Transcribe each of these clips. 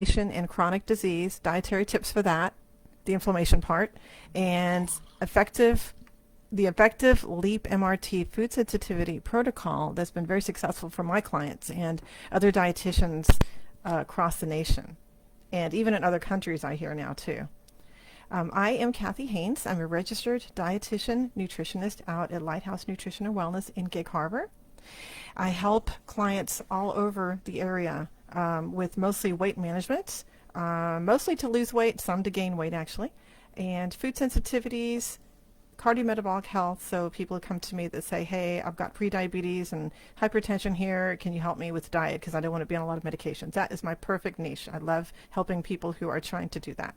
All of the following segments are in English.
and chronic disease, dietary tips for that, the inflammation part, and the effective LEAP MRT food sensitivity protocol that's been very successful for my clients and other dietitians across the nation, and even in other countries I hear now too. I am Cathy Hains. I'm a registered dietitian nutritionist out at Lighthouse Nutrition and Wellness in Gig Harbor. I help clients all over the area with mostly weight management, mostly to lose weight, some to gain weight actually, and food sensitivities, cardiometabolic health. So people come to me that say, hey, I've got prediabetes and hypertension here. Can you help me with diet? Because I don't want to be on a lot of medications. That is my perfect niche. I love helping people who are trying to do that.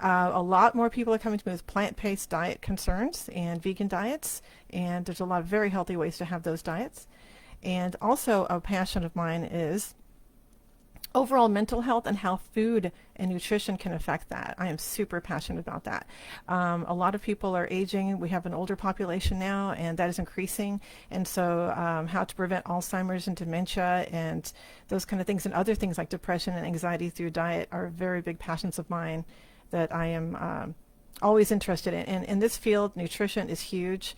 A lot more people are coming to me with plant-based diet concerns and vegan diets, and there's a lot of very healthy ways to have those diets. And also a passion of mine is overall mental health and how food and nutrition can affect that. I am super passionate about that. A lot of people are aging. We have an older population now, and that is increasing. And so how to prevent Alzheimer's and dementia and those kind of things, and other things like depression and anxiety through diet are very big passions of mine that I am always interested in. And in this field, nutrition is huge,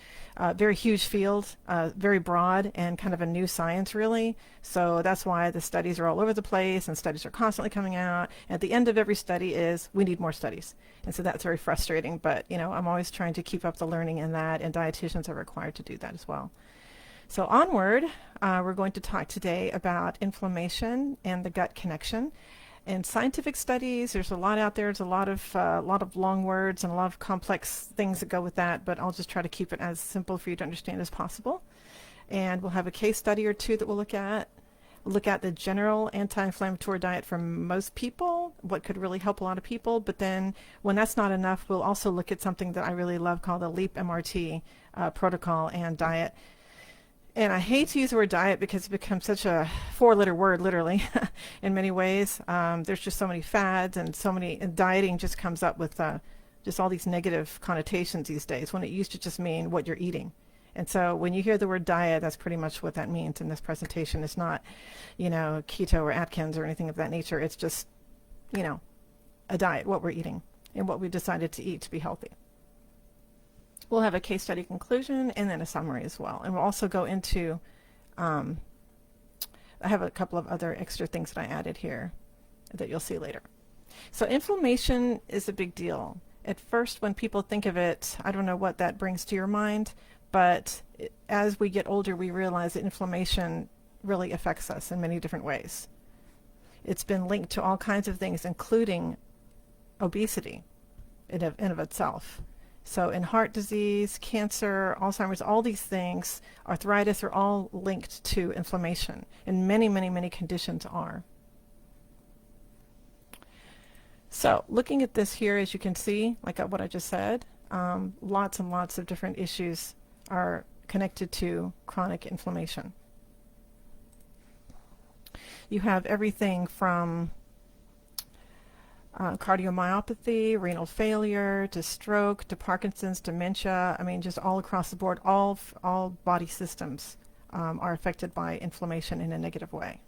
very huge field, very broad and kind of a new science really. So that's why the studies are all over the place and studies are constantly coming out. At the end of every study is we need more studies. And so that's very frustrating, but you know, I'm always trying to keep up the learning in that, and dietitians are required to do that as well. So onward, we're going to talk today about inflammation and the gut connection. In scientific studies, there's a lot out there. There's a lot of long words and a lot of complex things that go with that, but I'll just try to keep it as simple for you to understand as possible. And we'll have a case study or two that we'll look at. Look at the general anti-inflammatory diet for most people, what could really help a lot of people. But then when that's not enough, we'll also look at something that I really love called the LEAP MRT protocol and diet. And I hate to use the word diet because it becomes such a four-letter word, literally, in many ways. There's just so many fads and so many, and dieting just comes up with just all these negative connotations these days when it used to just mean what you're eating. And so when you hear the word diet, that's pretty much what that means in this presentation. It's not, you know, keto or Atkins or anything of that nature. It's just, you know, a diet, what we're eating and what we decided to eat to be healthy. We'll have a case study conclusion and then a summary as well. And we'll also go into, I have a couple of other extra things that I added here that you'll see later. So inflammation is a big deal. At first, when people think of it, I don't know what that brings to your mind, but as we get older, we realize that inflammation really affects us in many different ways. It's been linked to all kinds of things, including obesity in of itself. So in heart disease, cancer, Alzheimer's, all these things, arthritis, are all linked to inflammation, and many, many, many conditions are. So looking at this here, as you can see, like what I just said, lots and lots of different issues are connected to chronic inflammation. You have everything from cardiomyopathy, renal failure, to stroke, to Parkinson's, dementia. I mean, just all across the board, all body systems are affected by inflammation in a negative way.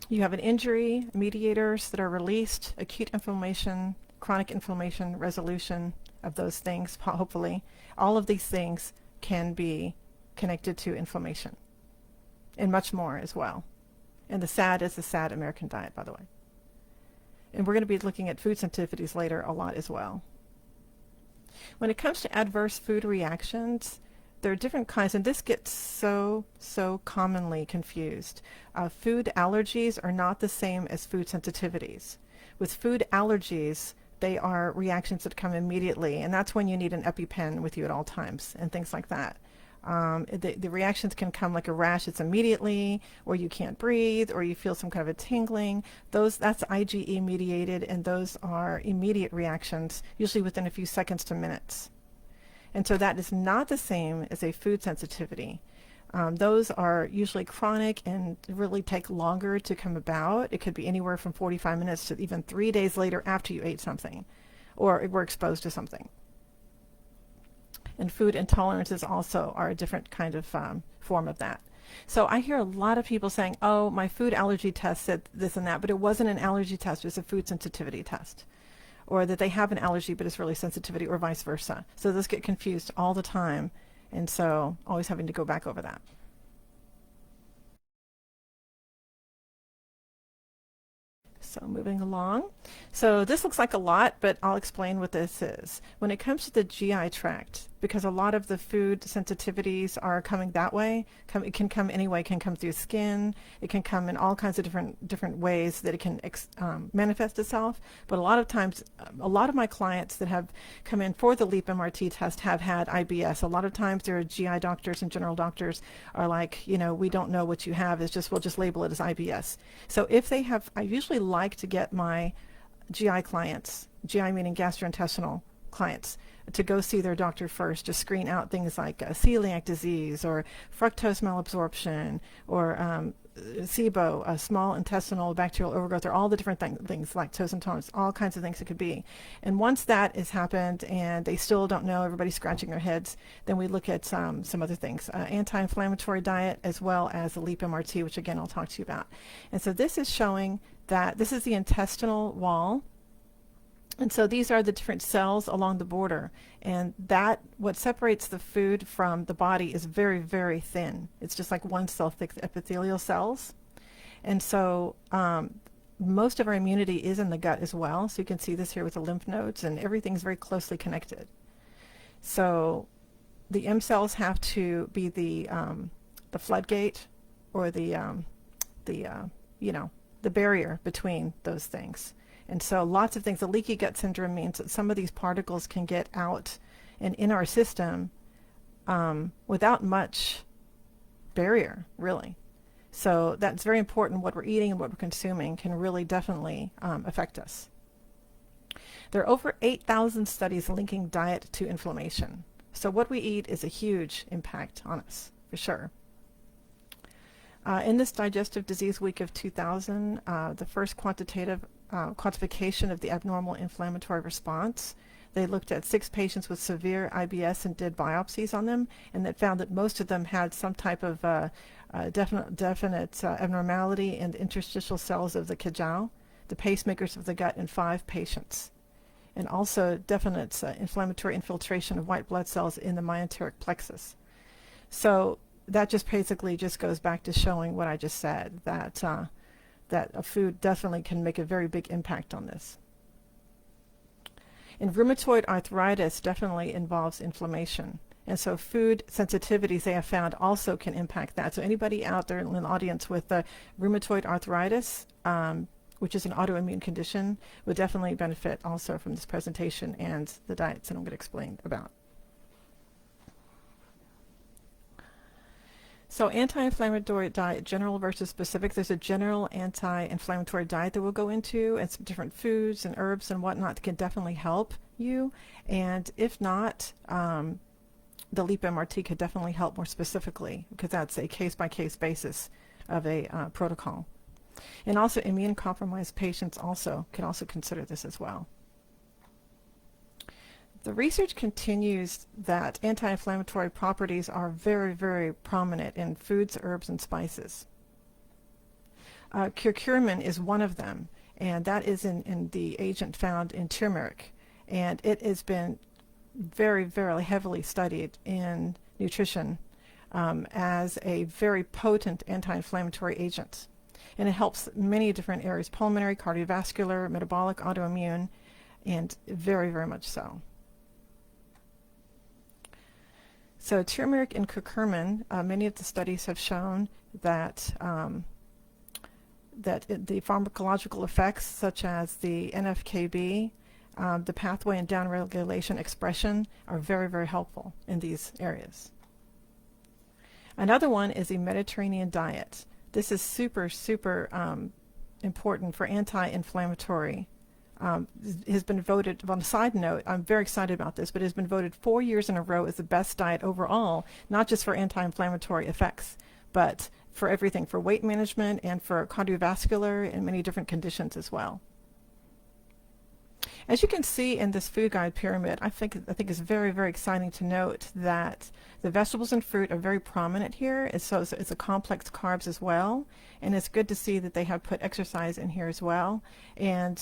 You have an injury, mediators that are released, acute inflammation, chronic inflammation, resolution of those things, hopefully. All of these things can be connected to inflammation, and much more as well. And the SAD is the SAD American diet, by the way. And we're going to be looking at food sensitivities later a lot as well. When it comes to adverse food reactions, there are different kinds, and this gets so commonly confused. Food allergies are not the same as food sensitivities. With food allergies, they are reactions that come immediately, and that's when you need an EpiPen with you at all times and things like that. The reactions can come like a rash. It's immediately, or you can't breathe, or you feel some kind of a tingling. That's IgE mediated, and those are immediate reactions, usually within a few seconds to minutes. And so that is not the same as a food sensitivity. Those are usually chronic and really take longer to come about. It could be anywhere from 45 minutes to even 3 days later after you ate something or were exposed to something. And food intolerances also are a different kind of form of that. So I hear a lot of people saying, oh, my food allergy test said this and that, but it wasn't an allergy test, it was a food sensitivity test. Or that they have an allergy, but it's really sensitivity, or vice versa. So those get confused all the time. And so always having to go back over that. So moving along. So this looks like a lot, but I'll explain what this is. When it comes to the GI tract, because a lot of the food sensitivities are coming that way, it can come anyway, it can come through skin, it can come in all kinds of different ways that it can manifest itself. But a lot of times, a lot of my clients that have come in for the LEAP MRT test have had IBS. A lot of times their GI doctors and general doctors are like, you know, we don't know what you have, it's just, we'll just label it as IBS. So if they have, I usually like to get my GI clients, GI meaning gastrointestinal clients, to go see their doctor first to screen out things like celiac disease or fructose malabsorption or SIBO, small intestinal bacterial overgrowth, or all the different things, lactose intolerance, all kinds of things it could be. And once that has happened and they still don't know, everybody's scratching their heads, then we look at some other things, anti-inflammatory diet, as well as the LEAP MRT, which again I'll talk to you about. And so this is showing that this is the intestinal wall. And so these are the different cells along the border, and that what separates the food from the body is very, very thin. It's just like one cell thick epithelial cells. And so most of our immunity is in the gut as well. So you can see this here with the lymph nodes, and everything's very closely connected. So the M cells have to be the floodgate, or the barrier between those things. And so lots of things, the leaky gut syndrome means that some of these particles can get out and in our system without much barrier, really. So that's very important. What we're eating and what we're consuming can really definitely affect us. There are over 8,000 studies linking diet to inflammation. So what we eat is a huge impact on us, for sure. In this Digestive Disease Week of 2000, the first quantification of the abnormal inflammatory response, they looked at 6 patients with severe IBS and did biopsies on them, and that found that most of them had some type of definite abnormality in the interstitial cells of the Kajal, the pacemakers of the gut, in 5 patients, and also definite inflammatory infiltration of white blood cells in the myenteric plexus. So that just basically just goes back to showing what I just said, that that a food definitely can make a very big impact on this. And rheumatoid arthritis definitely involves inflammation. And so food sensitivities, they have found, also can impact that. So anybody out there in the audience with rheumatoid arthritis, which is an autoimmune condition, would definitely benefit also from this presentation and the diets that I'm going to explain about. So anti-inflammatory diet, general versus specific. There's a general anti-inflammatory diet that we'll go into, and some different foods and herbs and whatnot that can definitely help you. And if not, the LEAP MRT could definitely help more specifically, because that's a case-by-case basis of a protocol. And also immune-compromised patients can also consider this as well. The research continues that anti-inflammatory properties are very, very prominent in foods, herbs, and spices. Curcumin is one of them, and that is in the agent found in turmeric. And it has been very, very heavily studied in nutrition as a very potent anti-inflammatory agent. And it helps many different areas: pulmonary, cardiovascular, metabolic, autoimmune, and very, very much so. So turmeric and curcumin, many of the studies have shown that the pharmacological effects, such as the NF-κB, the pathway and downregulation expression, are very, very helpful in these areas. Another one is a Mediterranean diet. This is super, super important for anti-inflammatory. Has been voted, on a side note, I'm very excited about this, but it has been voted 4 years in a row as the best diet overall, not just for anti-inflammatory effects, but for everything, for weight management and for cardiovascular and many different conditions as well. As you can see in this food guide pyramid, I think it's very, very exciting to note that the vegetables and fruit are very prominent here. It's a complex carbs as well, and it's good to see that they have put exercise in here as well. And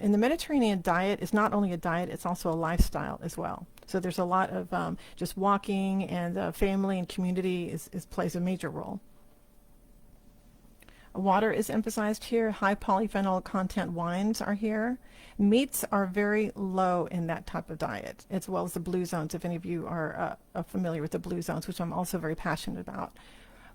in the Mediterranean diet, it's not only a diet, it's also a lifestyle as well. So there's a lot of just walking, and family and community plays a major role. Water is emphasized here. High polyphenol content wines are here. Meats are very low in that type of diet, as well as the blue zones, if any of you are familiar with the blue zones, which I'm also very passionate about.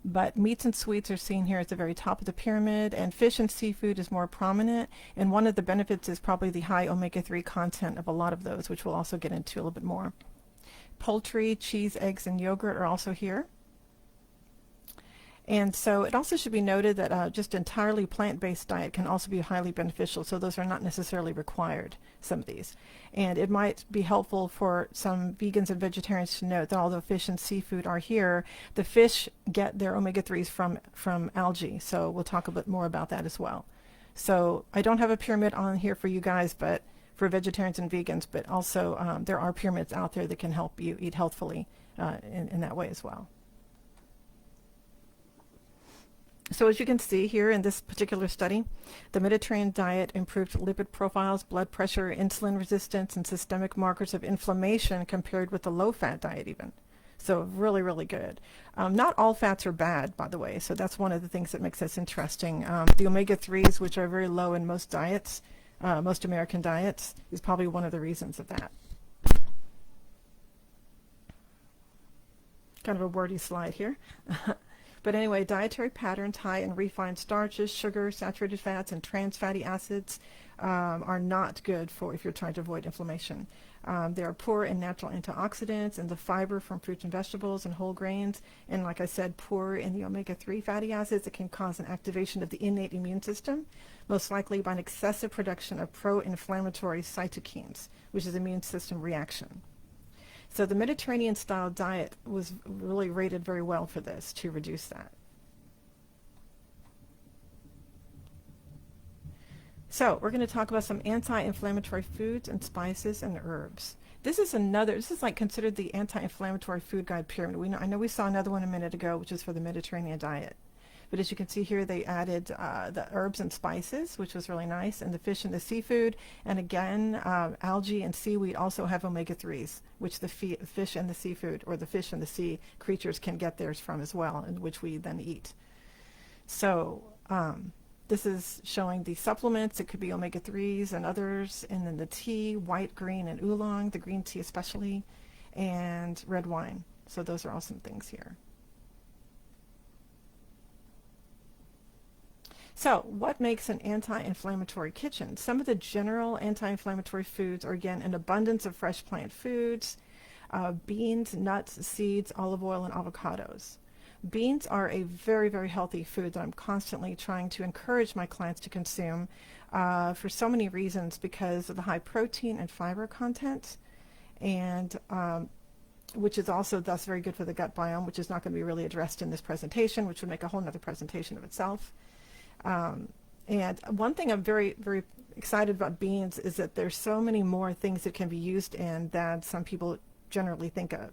But meats and sweets are seen here at the very top of the pyramid, and fish and seafood is more prominent. And one of the benefits is probably the high omega-3 content of a lot of those, which we'll also get into a little bit more. Poultry, cheese, eggs, and yogurt are also here. And so it also should be noted that just entirely plant-based diet can also be highly beneficial, so those are not necessarily required, some of these. And it might be helpful for some vegans and vegetarians to note that although fish and seafood are here, the fish get their omega-3s from algae, so we'll talk a bit more about that as well. So I don't have a pyramid on here for you guys, but for vegetarians and vegans, but also there are pyramids out there that can help you eat healthfully in that way as well. So as you can see here in this particular study, the Mediterranean diet improved lipid profiles, blood pressure, insulin resistance, and systemic markers of inflammation compared with the low-fat diet even. So really, really good. Not all fats are bad, by the way, so that's one of the things that makes this interesting. The omega-3s, which are very low in most diets, most American diets, is probably one of the reasons of that. Kind of a wordy slide here. But anyway, dietary patterns high in refined starches, sugar, saturated fats, and trans fatty acids are not good for if you're trying to avoid inflammation. They are poor in natural antioxidants and the fiber from fruits and vegetables and whole grains. And like I said, poor in the omega-3 fatty acids that can cause an activation of the innate immune system, most likely by an excessive production of pro-inflammatory cytokines, which is immune system reaction. So the Mediterranean style diet was really rated very well for this, to reduce that. So we're going to talk about some anti-inflammatory foods and spices and herbs. This is like considered the anti-inflammatory food guide pyramid. I know we saw another one a minute ago, which is for the Mediterranean diet. But as you can see here, they added the herbs and spices, which was really nice, and the fish and the seafood. And again, algae and seaweed also have omega-3s, which the fish and the seafood, or the fish and the sea creatures can get theirs from as well, and which we then eat. So this is showing the supplements. It could be omega-3s and others, and then the tea, white, green, and oolong, the green tea especially, and red wine. So those are all some things here. So what makes an anti-inflammatory kitchen? Some of the general anti-inflammatory foods are, again, an abundance of fresh plant foods, beans, nuts, seeds, olive oil, and avocados. Beans are a very, very healthy food that I'm constantly trying to encourage my clients to consume for so many reasons, because of the high protein and fiber content, and which is also thus very good for the gut biome, which is not going to be really addressed in this presentation, which would make a whole other presentation of itself. And one thing I'm very, very excited about beans is that there's so many more things that can be used in than some people generally think of.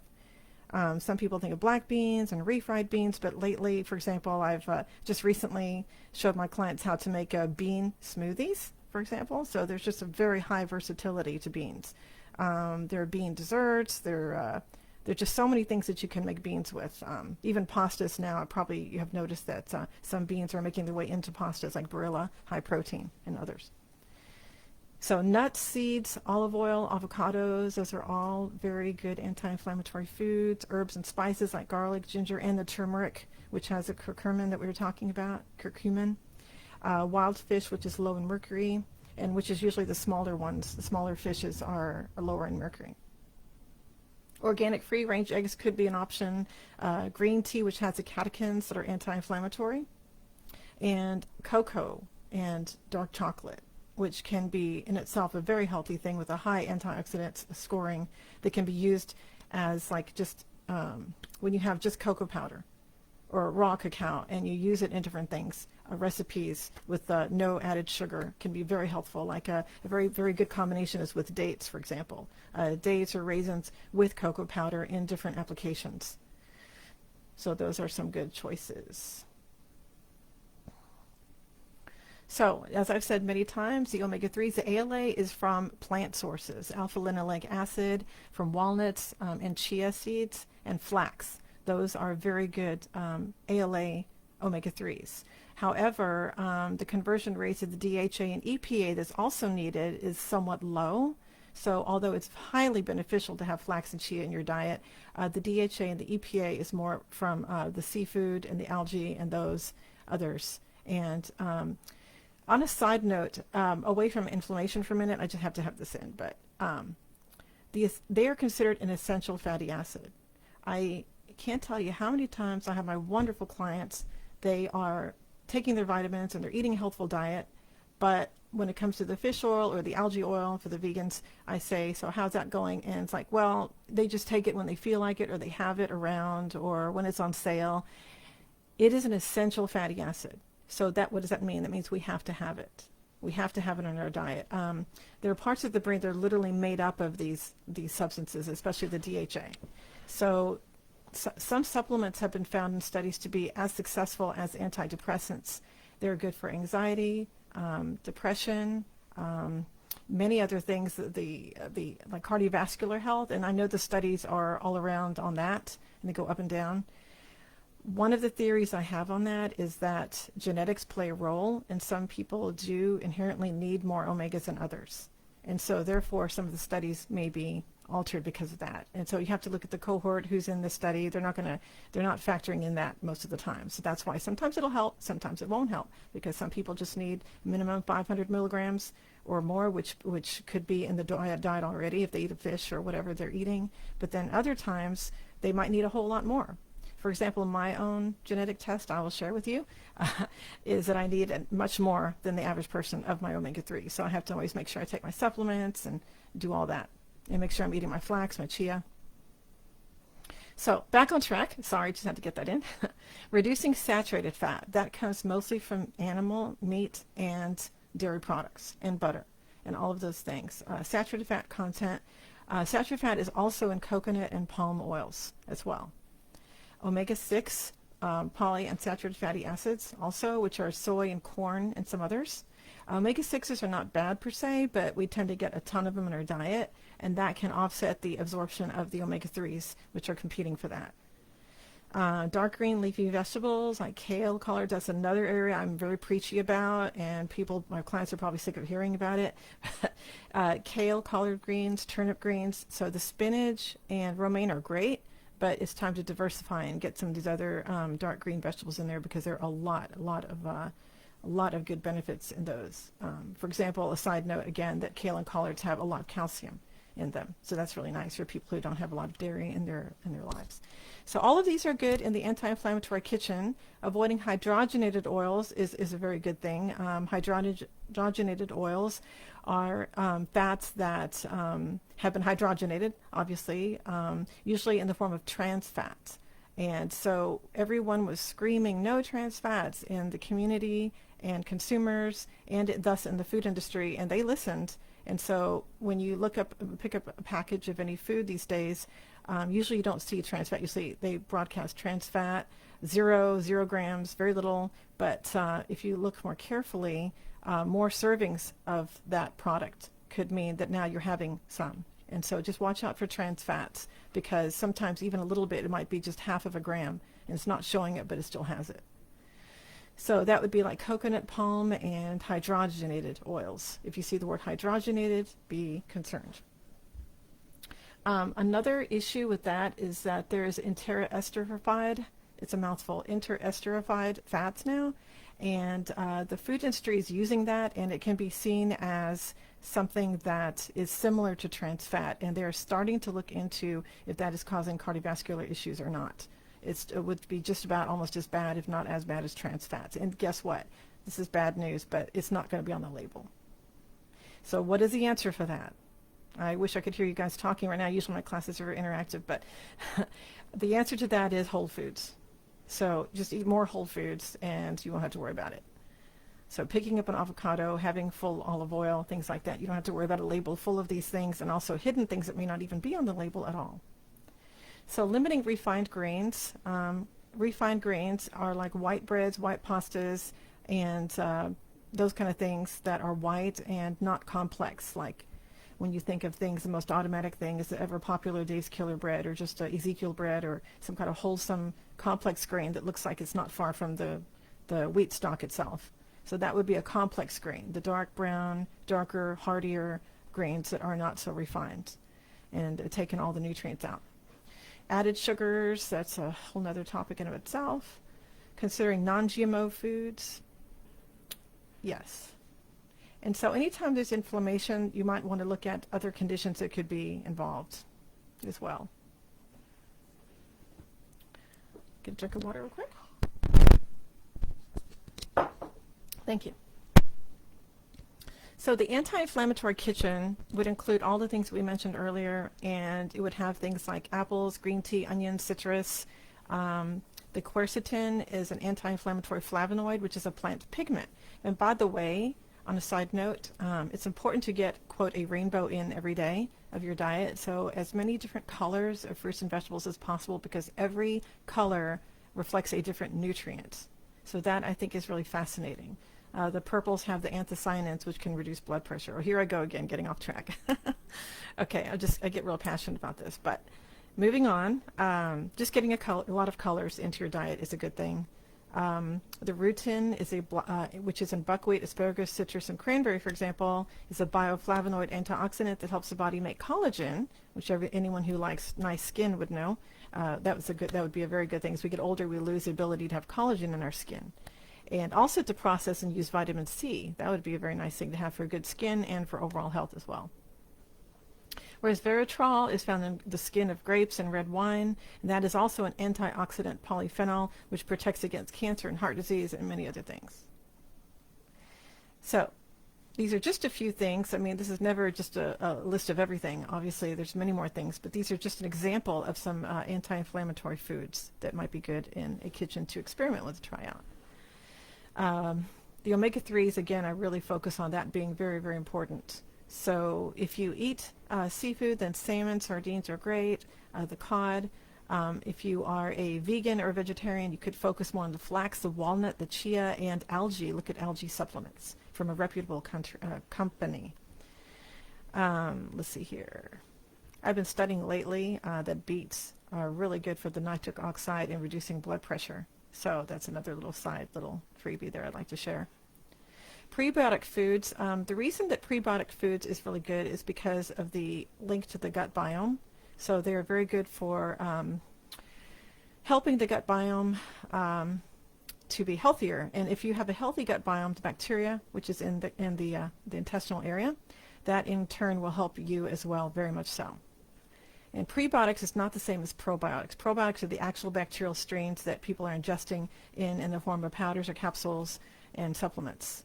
Some people think of black beans and refried beans, but lately, for example, I've just recently showed my clients how to make bean smoothies, for example. So there's just a very high versatility to beans. There are bean desserts. There's just so many things that you can make beans with. Even pastas now, probably you have noticed that some beans are making their way into pastas, like Barilla, high protein, and others. So nuts, seeds, olive oil, avocados, those are all very good anti-inflammatory foods. Herbs and spices like garlic, ginger, and the turmeric, which has a curcumin that we were talking about, curcumin. Wild fish, which is low in mercury, and which is usually the smaller ones. The smaller fishes are lower in mercury. Organic free-range eggs could be an option. Green tea, which has the catechins that are anti-inflammatory. And cocoa and dark chocolate, which can be in itself a very healthy thing with a high antioxidant scoring that can be used as like just when you have just cocoa powder or raw cacao, and you use it in different things. Recipes with no added sugar can be very helpful. Like a very, very good combination is with dates, for example. Dates or raisins with cocoa powder in different applications. So those are some good choices. So, as I've said many times, the omega-3s, the ALA is from plant sources, alpha-linoleic acid from walnuts and chia seeds and flax. Those are very good ALA omega-3s. However, the conversion rates of the DHA and EPA that's also needed is somewhat low. So although it's highly beneficial to have flax and chia in your diet, the DHA and the EPA is more from the seafood and the algae and those others. And on a side note, away from inflammation for a minute, I just have to have this in, but they are considered an essential fatty acid. I can't tell you how many times I have my wonderful clients, they are taking their vitamins and they're eating a healthful diet, but when it comes to the fish oil or the algae oil for the vegans, I say, so how's that going? And it's like, well, they just take it when they feel like it, or they have it around, or when it's on sale. It is an essential fatty acid. So what does that mean? That means we have to have it. We have to have it in our diet. There are parts of the brain that are literally made up of these substances, especially the DHA. So some supplements have been found in studies to be as successful as antidepressants. They're good for anxiety, depression, many other things, like cardiovascular health, and I know the studies are all around on that, and they go up and down. One of the theories I have on that is that genetics play a role, and some people do inherently need more omegas than others. And so therefore some of the studies may be altered because of that. And so you have to look at the cohort who's in the study. They're not factoring in that most of the time. So that's why sometimes it'll help, sometimes it won't help, because some people just need minimum 500 milligrams or more, which could be in the diet already if they eat a fish or whatever they're eating. But then other times they might need a whole lot more. For example, my own genetic test I will share with you is that I need much more than the average person of my omega-3. So I have to always make sure I take my supplements and do all that, and make sure I'm eating my flax, my chia. So back on track. Sorry, just had to get that in. Reducing saturated fat. That comes mostly from animal meat and dairy products and butter and all of those things. Saturated fat content. Saturated fat is also in coconut and palm oils as well. Omega-6 polyunsaturated fatty acids also, which are soy and corn and some others. Omega-6s are not bad per se, but we tend to get a ton of them in our diet, and that can offset the absorption of the omega-3s, which are competing for that. Dark green leafy vegetables like kale, collard, that's another area I'm very preachy about, and my clients are probably sick of hearing about it. Kale, collard greens, turnip greens. So the spinach and romaine are great, but it's time to diversify and get some of these other dark green vegetables in there, because there are a lot of good benefits in those. For example, a side note again, that kale and collards have a lot of calcium in them, so that's really nice for people who don't have a lot of dairy in their lives. So all of these are good in the anti-inflammatory kitchen. Avoiding hydrogenated oils is a very good thing. Hydrogenated oils are fats that have been hydrogenated, obviously, usually in the form of trans fats. And so everyone was screaming no trans fats in the community and consumers, and thus in the food industry, and they listened. And so when you pick up a package of any food these days, usually you don't see trans fat. You see they broadcast trans fat, 0 grams, very little. But if you look more carefully, more servings of that product could mean that now you're having some. And so just watch out for trans fats, because sometimes even a little bit, it might be just half of a gram, and it's not showing it, but it still has it. So that would be like coconut, palm, and hydrogenated oils. If you see the word hydrogenated, be concerned. Another issue with that is that there is interesterified, it's a mouthful, interesterified fats now, and the food industry is using that, and it can be seen as something that is similar to trans fat, and they're starting to look into if that is causing cardiovascular issues or not. It would be just about almost as bad, if not as bad, as trans fats. And guess what? This is bad news, but it's not going to be on the label. So what is the answer for that? I wish I could hear you guys talking right now. Usually my classes are very interactive, but the answer to that is whole foods. So just eat more whole foods and you won't have to worry about it. So picking up an avocado, having full olive oil, things like that. You don't have to worry about a label full of these things, and also hidden things that may not even be on the label at all. So limiting refined grains. Refined grains are like white breads, white pastas, and those kind of things that are white and not complex. Like when you think of things, the most automatic thing is the ever popular Dave's Killer bread, or just Ezekiel bread, or some kind of wholesome complex grain that looks like it's not far from the wheat stalk itself. So that would be a complex grain, the dark brown, darker, hardier grains that are not so refined and taking all the nutrients out. Added sugars, that's a whole nother topic in of itself. Considering non-GMO foods, yes. And so anytime there's inflammation, you might want to look at other conditions that could be involved as well. Get a drink of water real quick. Thank you. So the anti-inflammatory kitchen would include all the things we mentioned earlier, and it would have things like apples, green tea, onions, citrus. The quercetin is an anti-inflammatory flavonoid, which is a plant pigment. And by the way, on a side note, it's important to get, quote, a rainbow in every day of your diet. So as many different colors of fruits and vegetables as possible, because every color reflects a different nutrient. So that, I think, is really fascinating. The purples have the anthocyanins, which can reduce blood pressure. Oh, here I go again, getting off track. Okay, I get real passionate about this. But moving on, just getting a lot of colors into your diet is a good thing. The rutin is which is in buckwheat, asparagus, citrus, and cranberry, for example, is a bioflavonoid antioxidant that helps the body make collagen, which anyone who likes nice skin would know. That would be a very good thing. As we get older, we lose the ability to have collagen in our skin. And also to process and use vitamin C. That would be a very nice thing to have for good skin and for overall health as well. Whereas Veratrol is found in the skin of grapes and red wine, and that is also an antioxidant polyphenol, which protects against cancer and heart disease and many other things. So these are just a few things. I mean, this is never just a list of everything. Obviously, there's many more things, but these are just an example of some anti-inflammatory foods that might be good in a kitchen to experiment with, try out. The omega-3s, again, I really focus on that being very, very important. So if you eat seafood, then salmon, sardines are great, the cod. If you are a vegan or a vegetarian, you could focus more on the flax, the walnut, the chia, and algae. Look at algae supplements from a reputable company. Let's see here. I've been studying lately that beets are really good for the nitric oxide and reducing blood pressure. So that's another little freebie there I'd like to share. Prebiotic foods. The reason that prebiotic foods is really good is because of the link to the gut biome. So they're very good for helping the gut biome to be healthier. And if you have a healthy gut biome, the bacteria, which is in the intestinal area, that in turn will help you as well, very much so. And prebiotics is not the same as probiotics. Probiotics are the actual bacterial strains that people are ingesting in the form of powders or capsules and supplements.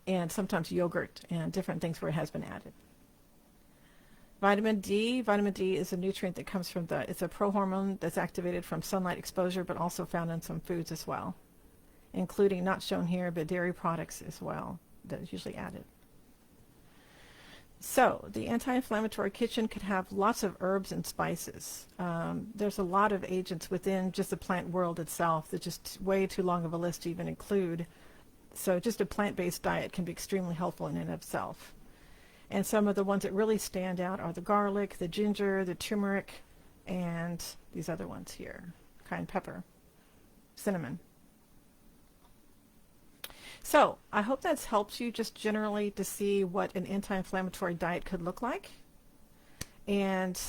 And sometimes yogurt and different things where it has been added. Vitamin D. Vitamin D is a nutrient that comes from it's a prohormone that's activated from sunlight exposure, but also found in some foods as well, including, not shown here, but dairy products as well, that is usually added. So the anti-inflammatory kitchen could have lots of herbs and spices. There's a lot of agents within just the plant world itself that's just way too long of a list to even include. So just a plant-based diet can be extremely helpful in and of itself. And some of the ones that really stand out are the garlic, the ginger, the turmeric, and these other ones here, cayenne pepper, cinnamon. So I hope that's helped you just generally to see what an anti-inflammatory diet could look like. And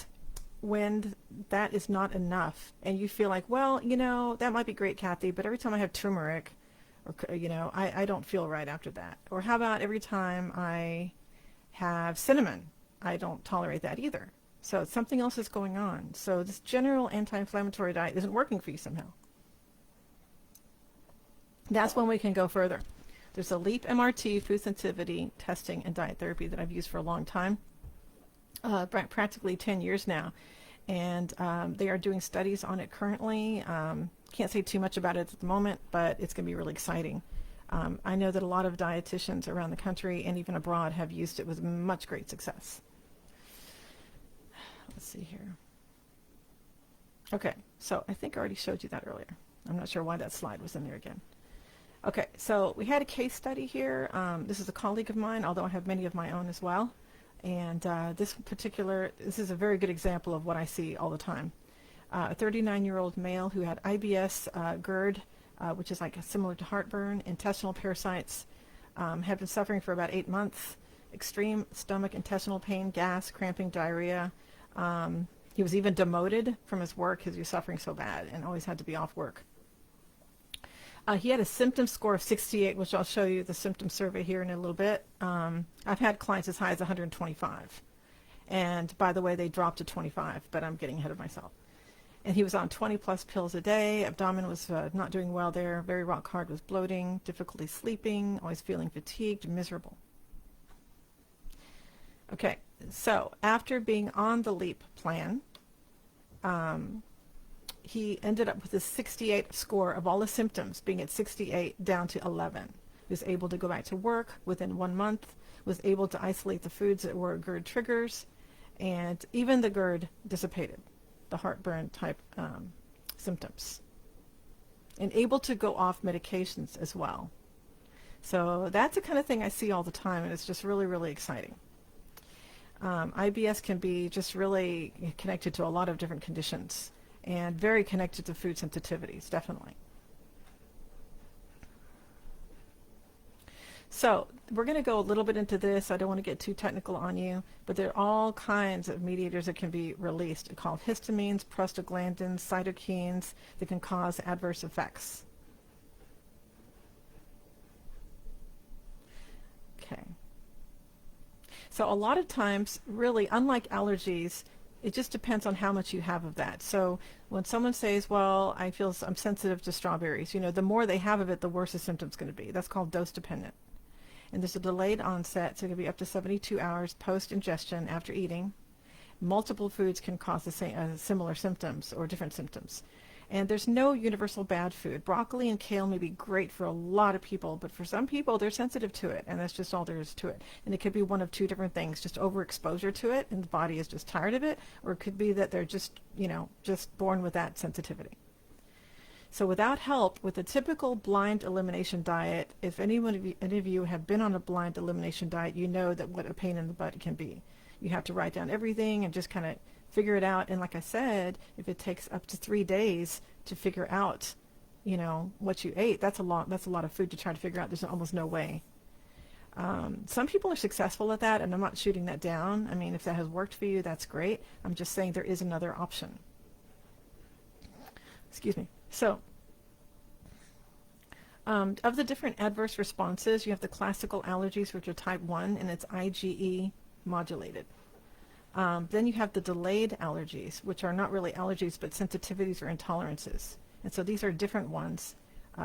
when that is not enough and you feel like, well, you know, that might be great, Cathy, but every time I have turmeric, or, you know, I don't feel right after that. Or how about every time I have cinnamon, I don't tolerate that either. So something else is going on. So this general anti-inflammatory diet isn't working for you somehow. That's when we can go further. There's a LEAP MRT food sensitivity testing and diet therapy that I've used for a long time, practically 10 years now. and they are doing studies on it currently. Can't say too much about it at the moment, but it's going to be really exciting. I know that a lot of dietitians around the country and even abroad have used it with much great success. Let's see here. Okay, so I think I already showed you that earlier. I'm not sure why that slide was in there again. Okay, so we had a case study here. This is a colleague of mine, although I have many of my own as well. And this is a very good example of what I see all the time. A 39-year-old male who had IBS, GERD, which is like similar to heartburn, intestinal parasites, had been suffering for about 8 months, extreme stomach, intestinal pain, gas, cramping, diarrhea. He was even demoted from his work because he was suffering so bad and always had to be off work. He had a symptom score of 68, which I'll show you the symptom survey here in a little bit. I've had clients as high as 125. And by the way, they dropped to 25, but I'm getting ahead of myself. And he was on 20 plus pills a day. Abdomen was not doing well there. Very rock hard with bloating, difficulty sleeping, always feeling fatigued, miserable. Okay, so after being on the LEAP plan, he ended up with a 68 score of all the symptoms, being at 68 down to 11. He was able to go back to work within 1 month, was able to isolate the foods that were GERD triggers, and even the GERD dissipated, the heartburn type symptoms, and able to go off medications as well. So that's the kind of thing I see all the time, and it's just really, really exciting. IBS can be just really connected to a lot of different conditions and very connected to food sensitivities, definitely. So we're going to go a little bit into this. I don't want to get too technical on you, but there are all kinds of mediators that can be released called histamines, prostaglandins, cytokines that can cause adverse effects. Okay. So a lot of times, really, unlike allergies, it just depends on how much you have of that. So when someone says, well, I'm sensitive to strawberries, the more they have of it, the worse the symptom's going to be. That's called dose dependent. And there's a delayed onset, so it can be up to 72 hours post-ingestion after eating. Multiple foods can cause the same, similar symptoms or different symptoms. And there's no universal bad food. Broccoli and kale may be great for a lot of people, but for some people, they're sensitive to it, and that's just all there is to it. And it could be one of two different things, just overexposure to it, and the body is just tired of it, or it could be that they're just, just born with that sensitivity. So without help, with a typical blind elimination diet, if any of you have been on a blind elimination diet, you know that what a pain in the butt it can be. You have to write down everything and just kind of figure it out. And like I said, if it takes up to 3 days to figure out, what you ate, that's a lot of food to try to figure out. There's almost no way. Some people are successful at that, and I'm not shooting that down. I mean, if that has worked for you, that's great. I'm just saying there is another option. Excuse me. So, of the different adverse responses, you have the classical allergies, which are type 1, and it's IgE modulated. Then you have the delayed allergies, which are not really allergies, but sensitivities or intolerances. And so these are different ones,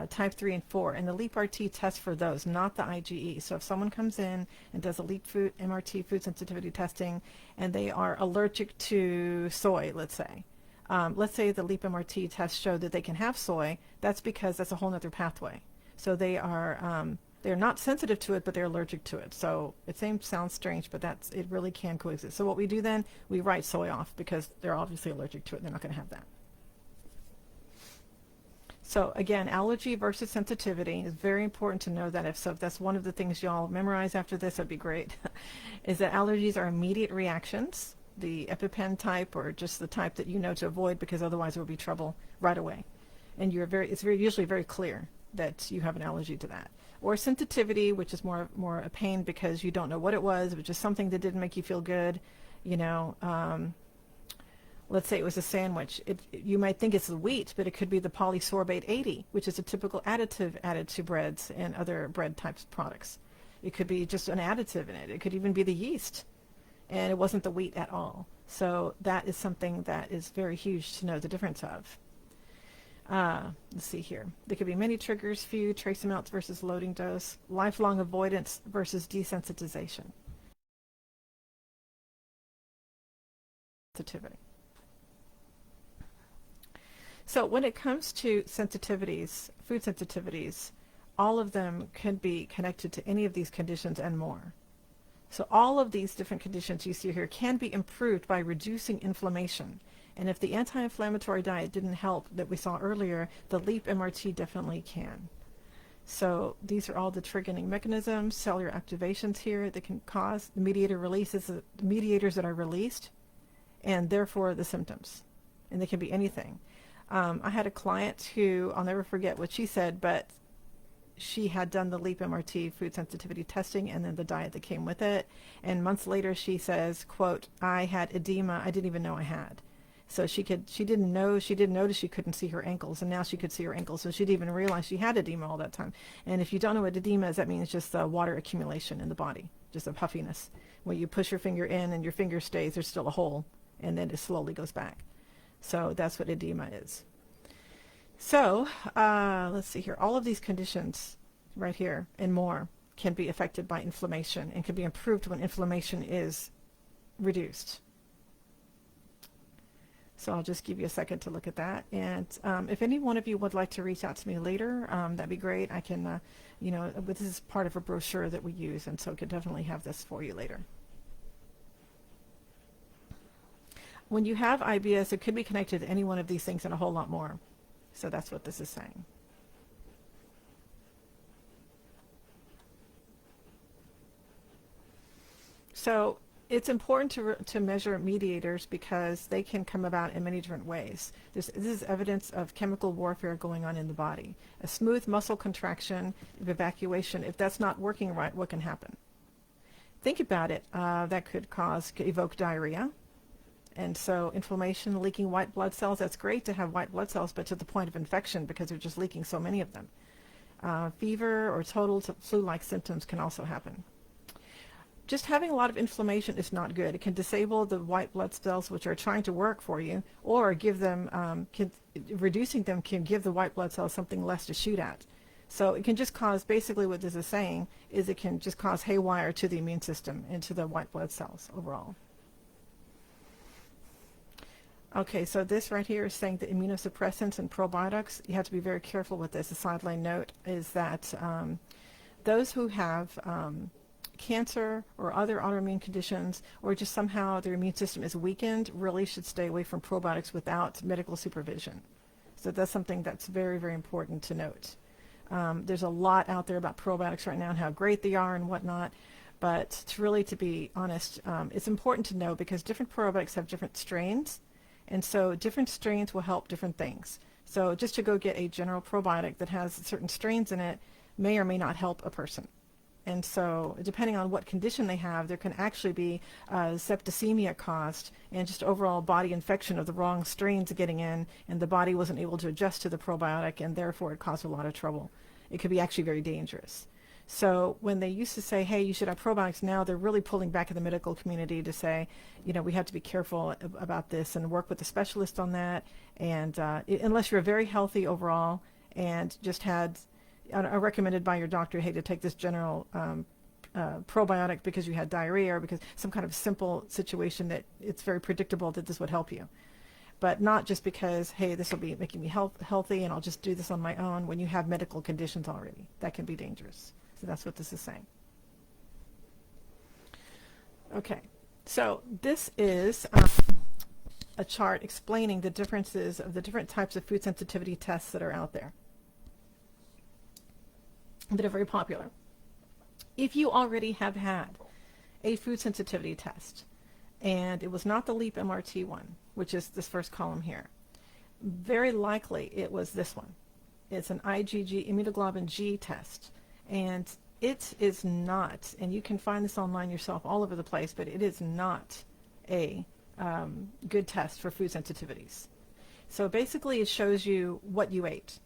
type 3 and 4. And the LEAP-RT tests for those, not the IgE. So if someone comes in and does a LEAP MRT food sensitivity testing, and they are allergic to soy, let's say the LEAP MRT test showed that they can have soy, that's because that's a whole other pathway. So they're not sensitive to it, but they're allergic to it. So it sounds strange, but it really can coexist. So what we do then, we write soy off because they're obviously allergic to it. They're not going to have that. So again, allergy versus sensitivity is very important to know that. If that's one of the things y'all memorize after this, that'd be great, is that allergies are immediate reactions, the EpiPen type or just the type that you know to avoid because otherwise there will be trouble right away. And it's usually very clear that you have an allergy to that. Or sensitivity, which is more a pain because you don't know what it was just something that didn't make you feel good. Let's say it was a sandwich. You might think it's the wheat, but it could be the polysorbate 80, which is a typical additive added to breads and other bread types of products. It could be just an additive in it. It could even be the yeast, and it wasn't the wheat at all. So that is something that is very huge to know the difference of. Let's see here. There could be many triggers, few, trace amounts versus loading dose, lifelong avoidance versus desensitization. Sensitivity. So when it comes to sensitivities, food sensitivities, all of them can be connected to any of these conditions and more. So all of these different conditions you see here can be improved by reducing inflammation. And if the anti-inflammatory diet didn't help that we saw earlier, the LEAP MRT definitely can. So these are all the triggering mechanisms, cellular activations here that can cause the mediator releases, the mediators that are released, and therefore the symptoms. And they can be anything. I had a client who, I'll never forget what she said, but she had done the LEAP MRT food sensitivity testing and then the diet that came with it. And months later she says, quote, I had edema I didn't even know I had. So she didn't notice she couldn't see her ankles, and now she could see her ankles, so she didn't even realize she had edema all that time. And if you don't know what edema is, that means just water accumulation in the body, just a puffiness. When you push your finger in and your finger stays, there's still a hole, and then it slowly goes back. So that's what edema is. So let's see here. All of these conditions right here and more can be affected by inflammation and can be improved when inflammation is reduced. So I'll just give you a second to look at that. And if any one of you would like to reach out to me later, that'd be great. I can, this is part of a brochure that we use, and so I could definitely have this for you later. When you have IBS, it could be connected to any one of these things and a whole lot more. So that's what this is saying. So it's important to measure mediators because they can come about in many different ways. This is evidence of chemical warfare going on in the body. A smooth muscle contraction, evacuation, if that's not working right, what can happen? Think about it. That could evoke diarrhea. And so inflammation, leaking white blood cells, that's great to have white blood cells, but to the point of infection because they're just leaking so many of them. Fever or total flu-like symptoms can also happen. Just having a lot of inflammation is not good. It can disable the white blood cells which are trying to work for you, or give them, reducing them can give the white blood cells something less to shoot at. So it can just cause, basically what this is saying is it can just cause haywire to the immune system and to the white blood cells overall. Okay, so this right here is saying the immunosuppressants and probiotics. You have to be very careful with this. A sideline note is that those who have cancer or other autoimmune conditions, or just somehow their immune system is weakened, really should stay away from probiotics without medical supervision. So that's something that's very, very important to note. There's a lot out there about probiotics right now and how great they are and whatnot, but to be honest, it's important to know because different probiotics have different strains, and so different strains will help different things. So just to go get a general probiotic that has certain strains in it may or may not help a person. And so depending on what condition they have, there can actually be septicemia caused and just overall body infection of the wrong strains getting in, and the body wasn't able to adjust to the probiotic, and therefore it caused a lot of trouble. It could be actually very dangerous. So when they used to say, hey, you should have probiotics, now they're really pulling back in the medical community to say, we have to be careful about this and work with the specialist on that. And unless you're very healthy overall and just had recommended by your doctor, hey, to take this general probiotic because you had diarrhea or because some kind of simple situation that it's very predictable that this would help you. But not just because, hey, this will be making me healthy and I'll just do this on my own when you have medical conditions already. That can be dangerous. So that's what this is saying. Okay, so this is a chart explaining the differences of the different types of food sensitivity tests that are out there that are very popular. If you already have had a food sensitivity test and it was not the LEAP MRT one, which is this first column here, very likely it was this one. It's an IgG immunoglobulin G test, and it is not, and you can find this online yourself all over the place, but it is not a good test for food sensitivities. So basically it shows you what you ate,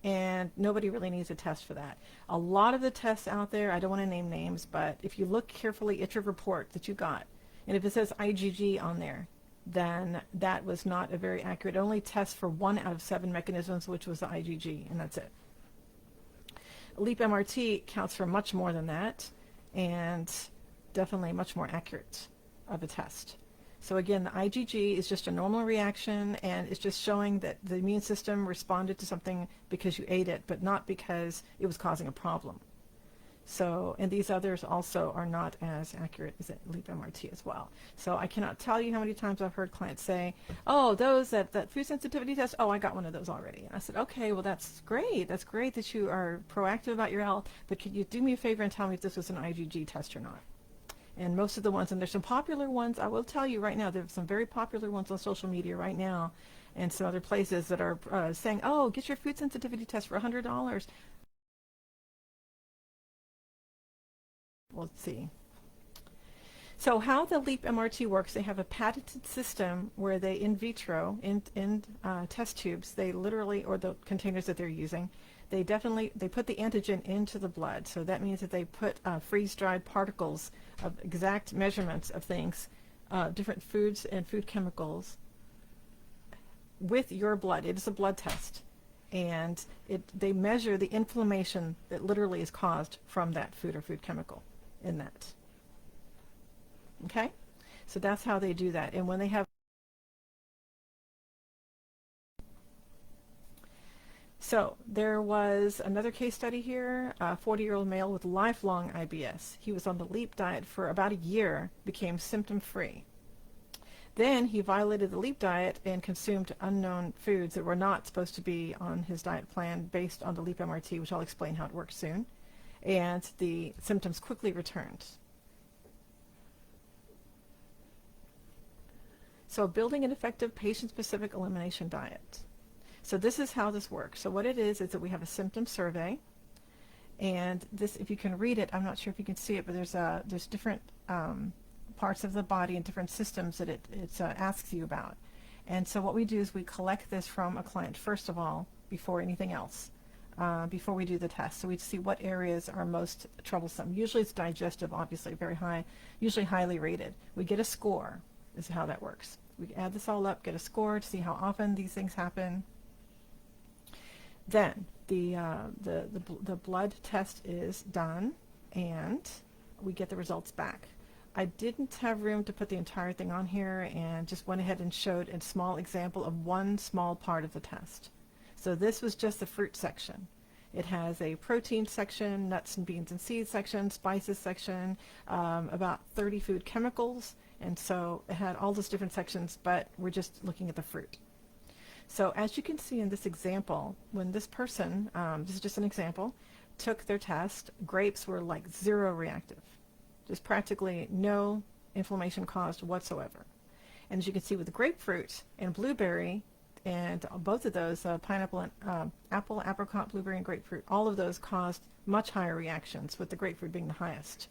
and nobody really needs a test for that. A lot of the tests out there, I don't want to name names, but if you look carefully at your report that you got, and if it says IgG on there, then that was not a very accurate. It only tests for 1 out of 7 mechanisms, which was the IgG, and that's it. LEAP MRT counts for much more than that, and definitely much more accurate of a test. So again, the IgG is just a normal reaction, and it's just showing that the immune system responded to something because you ate it, but not because it was causing a problem. So, and these others also are not as accurate as LEAP MRT as well. So I cannot tell you how many times I've heard clients say, oh, those that food sensitivity test, oh, I got one of those already. And I said, okay, well, that's great. That's great that you are proactive about your health, but could you do me a favor and tell me if this was an IgG test or not? And most of the ones, and there's some popular ones, I will tell you right now, there's some very popular ones on social media right now and some other places that are saying, oh, get your food sensitivity test for $100. Let's see. So how the LEAP MRT works, they have a patented system where they in vitro, in test tubes, they literally, or the containers that they're using, they put the antigen into the blood. So that means that they put freeze-dried particles of exact measurements of things, different foods and food chemicals with your blood. It is a blood test. And they measure the inflammation that literally is caused from that food or food chemical in that. Okay? So that's how they do that. And when they have So there was another case study here, a 40-year-old male with lifelong IBS. He was on the LEAP diet for about a year, became symptom-free. Then he violated the LEAP diet and consumed unknown foods that were not supposed to be on his diet plan based on the LEAP MRT, which I'll explain how it works soon. And the symptoms quickly returned. So building an effective patient-specific elimination diet. So this is how this works. So what it is that we have a symptom survey, and this, if you can read it, I'm not sure if you can see it, but there's different parts of the body and different systems that it asks you about. And so what we do is we collect this from a client first of all, before anything else, before we do the test. So we see what areas are most troublesome. Usually it's digestive, obviously, very high, usually highly rated. We get a score, is how that works. We add this all up, get a score to see how often these things happen. Then the blood test is done, and we get the results back. I didn't have room to put the entire thing on here, and just went ahead and showed a small example of one small part of the test. So this was just the fruit section. It has a protein section, nuts and beans and seeds section, spices section, about 30 food chemicals, and so it had all those different sections, but we're just looking at the fruit. So as you can see in this example, when this person, this is just an example, took their test, grapes were like zero reactive. Just practically no inflammation caused whatsoever. And as you can see with the grapefruit and blueberry, and both of those, pineapple and apple, apricot, blueberry, and grapefruit, all of those caused much higher reactions, with the grapefruit being the highest.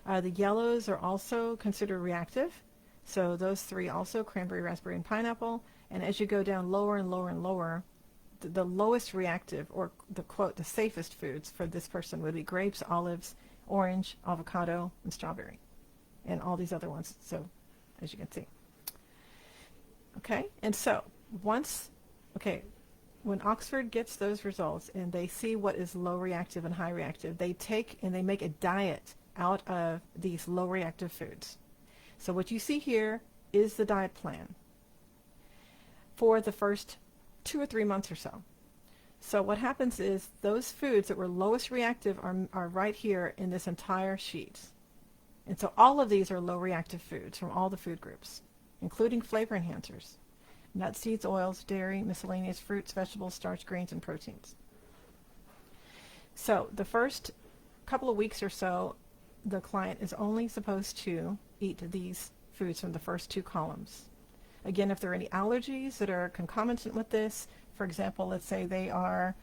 The yellows are also considered reactive. So those three also, cranberry, raspberry, and pineapple. And as you go down lower and lower and lower, the lowest reactive, or the quote, the safest foods for this person would be grapes, olives, orange, avocado, and strawberry, and all these other ones. So as you can see. Okay, and so when Oxford gets those results and they see what is low reactive and high reactive, they take and they make a diet out of these low reactive foods. So what you see here is the diet plan for the first 2 or 3 months or so. So what happens is those foods that were lowest reactive are right here in this entire sheet. And so all of these are low reactive foods from all the food groups, including flavor enhancers: nuts, seeds, oils, dairy, miscellaneous fruits, vegetables, starch, grains, and proteins. So the first couple of weeks or so, the client is only supposed to eat these foods from the first 2 columns. Again, if there are any allergies that are concomitant with this, for example, let's say they are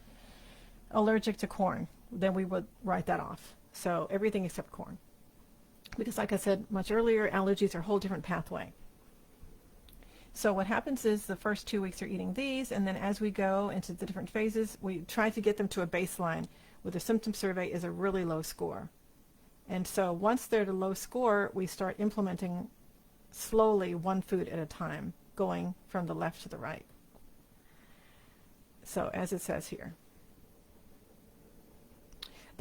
allergic to corn, then we would write that off. So everything except corn. Because like I said much earlier, allergies are a whole different pathway. So what happens is the first 2 weeks are eating these, and then as we go into the different phases, we try to get them to a baseline where the symptom survey is a really low score. And so once they're at a low score, we start implementing slowly one food at a time, going from the left to the right. So as it says here,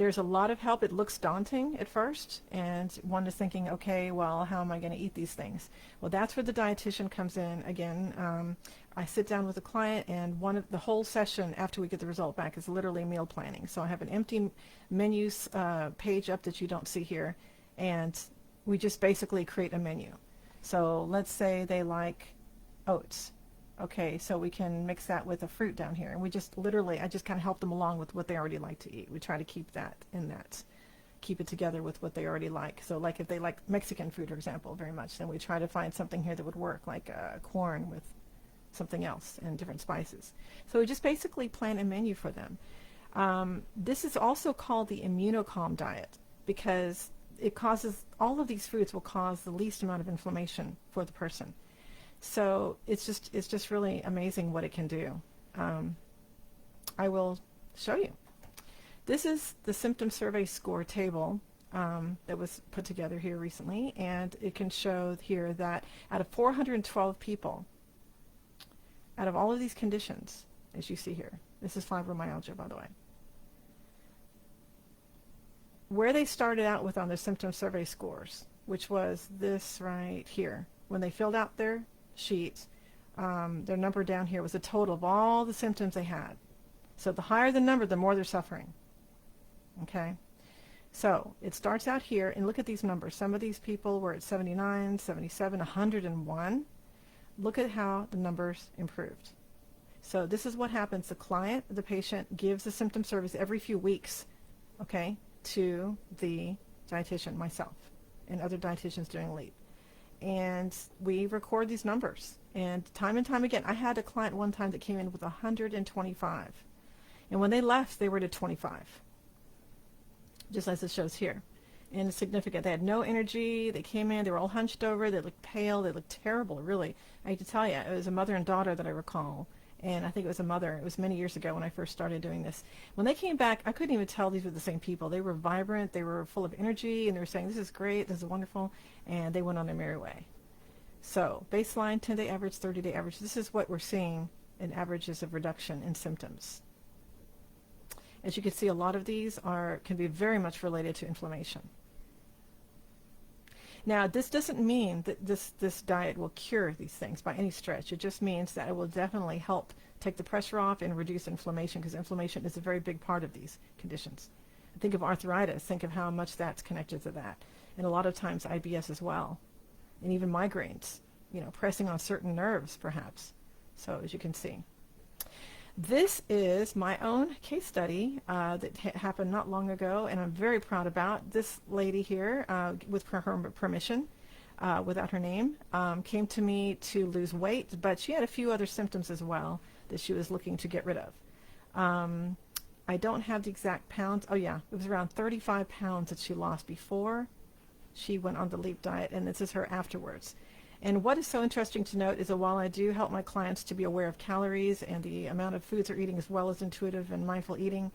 There's a lot of help. It looks daunting at first, and one is thinking, okay, well, how am I going to eat these things? Well, that's where the dietitian comes in. Again, I sit down with the client, and the whole session after we get the result back is literally meal planning. So I have an empty menus page up that you don't see here, and we just basically create a menu. So let's say they like oats. Okay, so we can mix that with a fruit down here. And we just literally, I just kind of help them along with what they already like to eat. We try to keep that in that, keep it together with what they already like. So like if they like Mexican food, for example, very much, then we try to find something here that would work, like corn with something else and different spices. So we just basically plan a menu for them. This is also called the Immuno diet because it causes, all of these foods will cause the least amount of inflammation for the person. So it's just really amazing what it can do. I will show you. This is the symptom survey score table that was put together here recently, and it can show here that out of 412 people, out of all of these conditions, as you see here, this is fibromyalgia, by the way, where they started out with on their symptom survey scores, which was this right here, when they filled out their sheet, their number down here was a total of all the symptoms they had. So the higher the number, the more they're suffering. Okay, so it starts out here, and look at these numbers. Some of these people were at 79, 77, 101. Look at how the numbers improved. So this is what happens. The client, the patient, gives the symptom surveys every few weeks, okay, to the dietitian, myself, and other dietitians doing LEAP. And we record these numbers. And time again, I had a client one time that came in with 125. And when they left, they were at 25, just as it shows here. And it's significant. They had no energy. They came in, they were all hunched over. They looked pale. They looked terrible, really. I hate to tell you, it was a mother and daughter that I recall. And I think it was a mother. It was many years ago when I first started doing this. When they came back, I couldn't even tell these were the same people. They were vibrant. They were full of energy. And they were saying, this is great. This is wonderful. And they went on their merry way. So baseline, 10-day average, 30-day average. This is what we're seeing in averages of reduction in symptoms. As you can see, a lot of these can be very much related to inflammation. Now, this doesn't mean that this diet will cure these things by any stretch. It just means that it will definitely help take the pressure off and reduce inflammation, because inflammation is a very big part of these conditions. Think of arthritis. Think of how much that's connected to that. And a lot of times IBS as well. And even migraines, pressing on certain nerves perhaps. So as you can see. This is my own case study that happened not long ago, and I'm very proud about. This lady here, with her permission, without her name, came to me to lose weight, but she had a few other symptoms as well that she was looking to get rid of. I don't have the exact pounds. Oh yeah, it was around 35 pounds that she lost before she went on the LEAP diet, and this is her afterwards. And what is so interesting to note is that while I do help my clients to be aware of calories and the amount of foods they're eating, as well as intuitive and mindful eating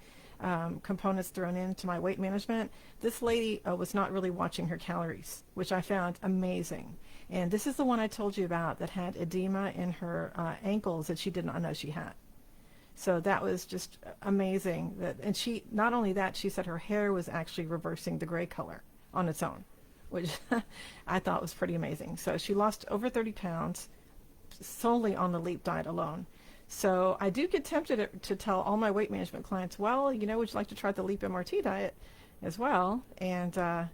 components thrown into my weight management, this lady was not really watching her calories, which I found amazing. And this is the one I told you about that had edema in her ankles that she did not know she had. So that was just amazing. And she, not only that, she said her hair was actually reversing the gray color on its own, which I thought was pretty amazing. So she lost over 30 pounds solely on the LEAP diet alone. So I do get tempted to tell all my weight management clients, well, would you like to try the LEAP MRT diet as well? And,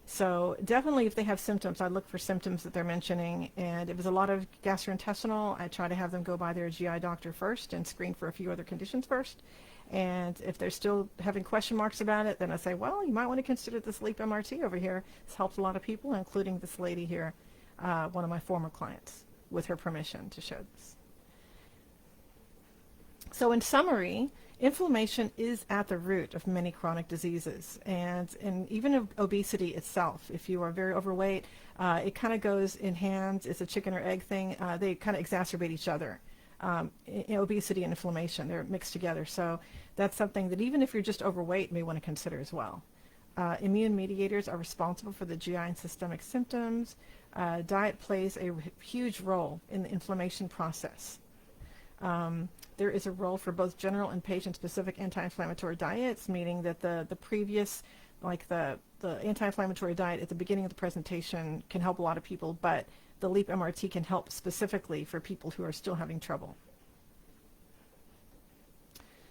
so definitely if they have symptoms, I look for symptoms that they're mentioning. And if it's a lot of gastrointestinal, I try to have them go by their GI doctor first and screen for a few other conditions first. And if they're still having question marks about it, then I say, well, you might want to consider this LEAP MRT over here. It's helped a lot of people, including this lady here, one of my former clients, with her permission to show this. So in summary, inflammation is at the root of many chronic diseases, and even obesity itself. If you are very overweight, it kind of goes in hands. It's a chicken or egg thing. They kind of exacerbate each other. Obesity and inflammation, they're mixed together. So that's something that even if you're just overweight, you may want to consider as well. Immune mediators are responsible for the GI and systemic symptoms. Diet plays a huge role in the inflammation process. There is a role for both general and patient-specific anti-inflammatory diets, meaning that the previous, like the anti-inflammatory diet at the beginning of the presentation can help a lot of people, but the LEAP MRT can help specifically for people who are still having trouble.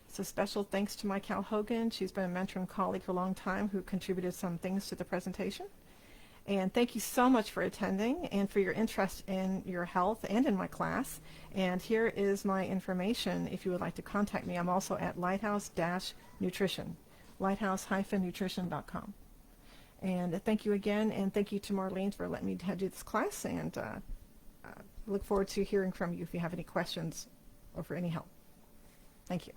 So special thanks to my Cal Hogan. She's been a mentor and colleague for a long time who contributed some things to the presentation. And thank you so much for attending and for your interest in your health and in my class. And here is my information if you would like to contact me. I'm also at lighthouse-nutrition, lighthouse-nutrition.com. And thank you again, and thank you to Marlene for letting me do this class, and look forward to hearing from you if you have any questions or for any help. Thank you.